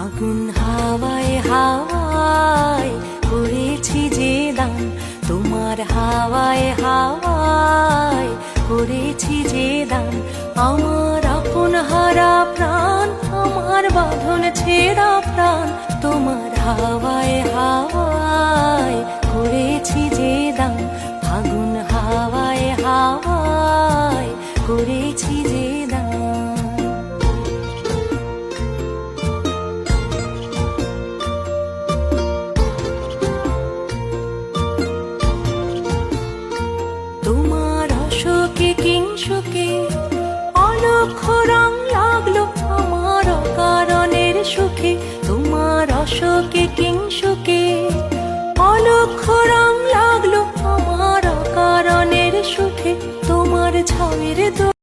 আগুন হাওয়ায় হাওয়ায় করেছি যে দান, তোমার হাওয়ায় হাওয়ায় করেছি যে দান। আমার আপন হারা প্রাণ, আমার বাঁধন ছেঁড়া প্রাণ, তোমার হাওয়ায় হাওয়ায় করেছি যে দান। আগুন হাওয়ায় হাওয়ায় করেছি যে দান। তোমার অশোকে কিংসুকে অলক্ষ রং লাগলো আমার অকারণের সুখে। তোমার অশোকে কিংসুকে অলক্ষ রং লাগলো আমার অকারণের সুখে। তোমার ছাউয়ের